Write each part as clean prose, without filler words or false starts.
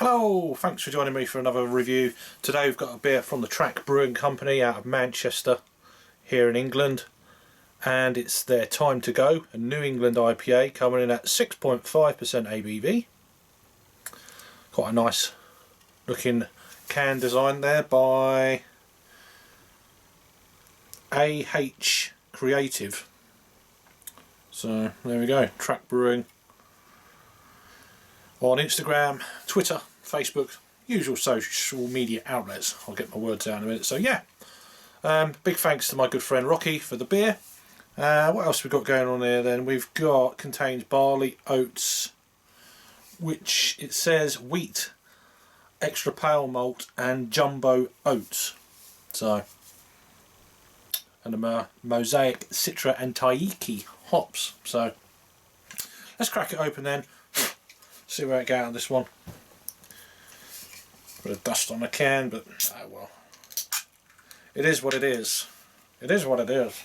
Hello, thanks for joining me for another review. Today we've got a beer from the Track Brewing Company out of Manchester here in England, and it's their Time to Go, a New England IPA coming in at 6.5% ABV. Quite a nice looking can design there by AH Creative. So there we go, Track Brewing on Instagram, Twitter, Facebook, usual social media outlets. I'll get my words out in a minute. So yeah, big thanks to my good friend Rocky for the beer. What else we got going on here then? We've got, contains barley, oats, which it says wheat, extra pale malt and jumbo oats. So, and a Mosaic, Citra and Taiheke hops. So let's crack it open then. See where I get out of this one. Bit of dust on the can, but oh well. It is what it is. It is what it is.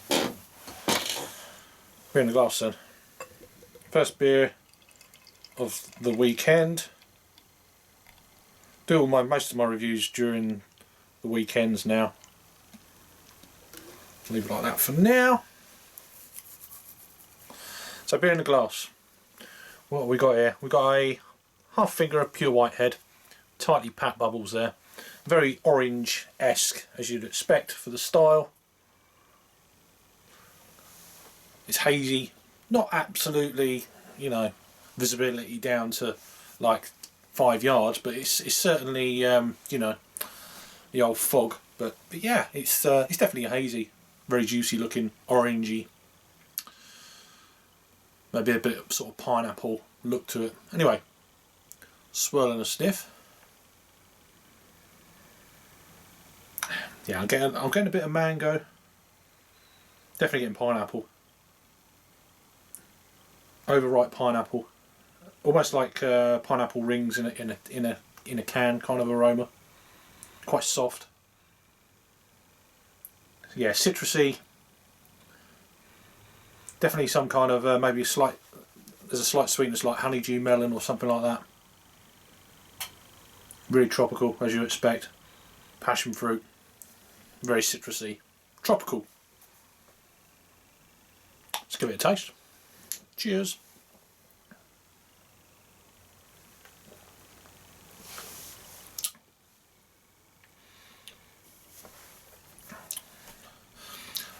Beer in the glass then. First beer of the weekend. Do most of my reviews during the weekends now. Leave it like that for now. So beer in the glass. What have we got here? We've got a half finger of pure whitehead, tightly packed bubbles there. Very orange-esque, as you'd expect for the style. It's hazy, not absolutely, you know, visibility down to like 5 yards, but it's certainly, you know, the old fog. But yeah, it's definitely a hazy, very juicy looking, orangey. Maybe a bit of sort of pineapple look to it. Anyway, swirl and a sniff. Yeah, I'm getting a bit of mango. Definitely getting pineapple. Overripe pineapple. Almost like pineapple rings in a can kind of aroma. Quite soft. Yeah, citrusy. Definitely some kind of maybe there's a slight sweetness like honeydew melon or something like that. Really tropical, as you expect. Passion fruit. Very citrusy. Tropical. Let's give it a taste. Cheers.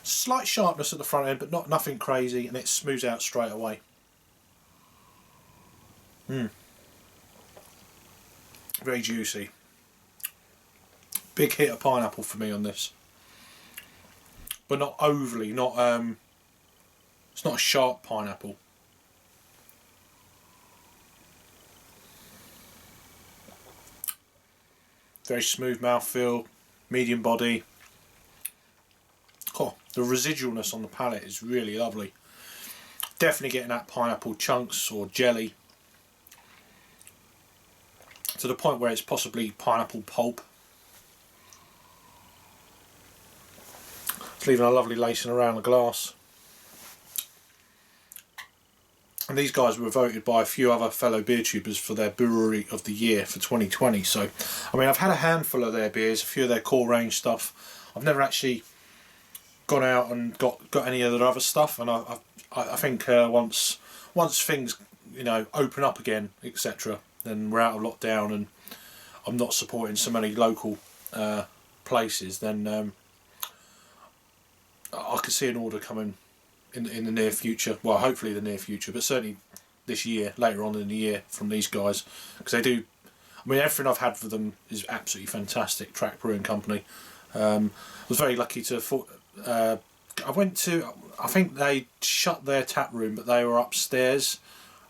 Slight sharpness at the front end, but nothing crazy, and it smooths out straight away. Very juicy. Big hit of pineapple for me on this, but not overly. It's not a sharp pineapple. Very smooth mouthfeel, medium body. Oh, the residualness on the palate is really lovely. Definitely getting that pineapple chunks or jelly to the point where it's possibly pineapple pulp. It's leaving a lovely lacing around the glass. And these guys were voted by a few other fellow beer tubers for their Brewery of the Year for 2020. So, I mean, I've had a handful of their beers, a few of their core range stuff. I've never actually gone out and got any of their other stuff, and I think once things, you know, open up again, etc., then we're out of lockdown and I'm not supporting so many local places, then I could see an order coming in the near future. Well, hopefully the near future, but certainly this year, later on in the year, from these guys, because they do. I mean, everything I've had for them is absolutely fantastic. Track Brewing Company. I was very lucky to. I went to. I think they shut their tap room, but they were upstairs.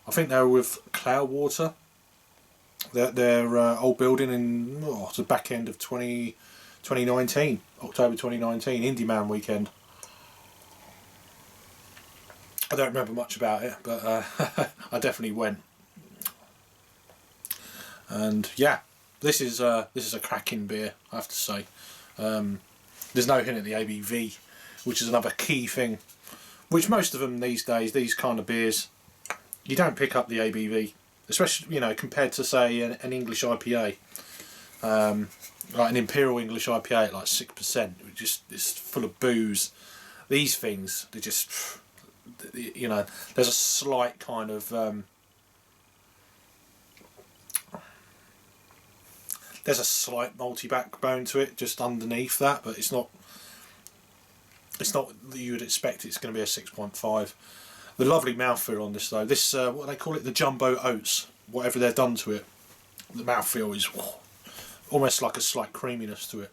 I think they were with Cloudwater. Their old building in the back end of 2019, October 2019, Indie Man weekend. I don't remember much about it, but I definitely went. And yeah, this is a cracking beer, I have to say. There's no hint at the ABV, which is another key thing. Which most of them these days, these kind of beers, you don't pick up the ABV especially, you know, compared to say an English IPA, like an Imperial English IPA at like 6%. It's full of booze. These things, they just, you know, there's a slight kind of there's a slight malty backbone to it just underneath that, but it's not that you would expect it's going to be a 6.5. The lovely mouthfeel on this though, this what they call it, the jumbo oats, whatever they've done to it, the mouthfeel is almost like a slight creaminess to it.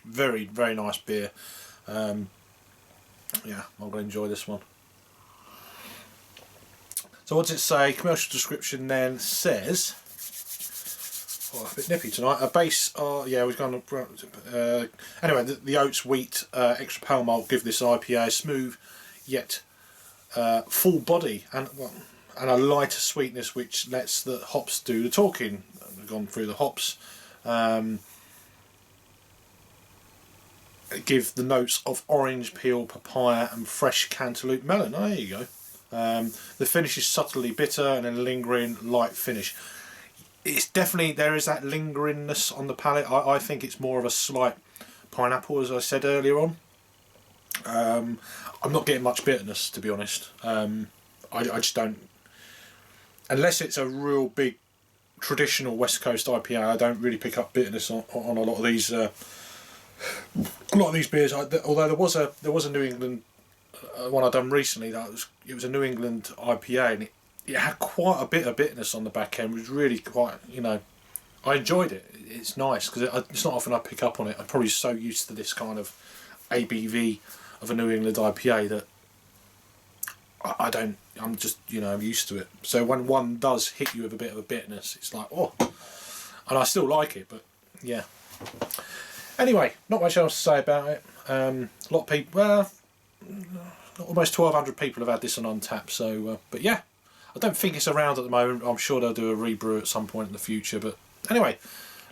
Very, very nice beer. Yeah, I'm going to enjoy this one. So what does it say? Commercial description then says, oh, a bit nippy tonight. A base, yeah, we've gone. Anyway, the oats, wheat, extra pale malt give this IPA a smooth yet full body and a lighter sweetness, which lets the hops do the talking. We've gone through the hops. Give the notes of orange peel, papaya and fresh canteloupe melon. Oh, there you go. The finish is subtly bitter and a lingering light finish. It's definitely, there is that lingeringness on the palate. I think it's more of a slight pineapple, as I said earlier on. I'm not getting much bitterness, to be honest. I just don't, unless it's a real big traditional West Coast IPA, I don't really pick up bitterness on a lot of these beers. Although there was a New England one I done recently it was a New England IPA, and it had quite a bit of bitterness on the back end. It was really quite, you know, I enjoyed it. It's nice because it's not often I pick up on it. I'm probably so used to this kind of ABV of a New England IPA that I don't. I'm just, you know, I'm used to it. So when one does hit you with a bit of a bitterness, it's like, oh, and I still like it, but yeah. Anyway, not much else to say about it. A lot of people, well, almost 1,200 people have had this on Untap. So, but yeah, I don't think it's around at the moment. I'm sure they'll do a rebrew at some point in the future. But anyway,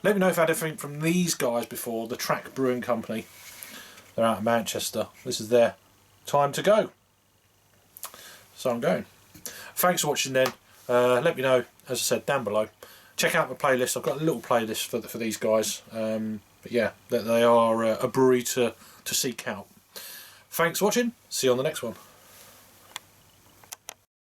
let me know if I had anything from these guys before. The Track Brewing Company. They're out of Manchester. This is their time to go. So I'm going. Thanks for watching then. Let me know, as I said, down below. Check out my playlist. I've got a little playlist for these guys. But yeah, they are a brewery to seek out. Thanks for watching. See you on the next one.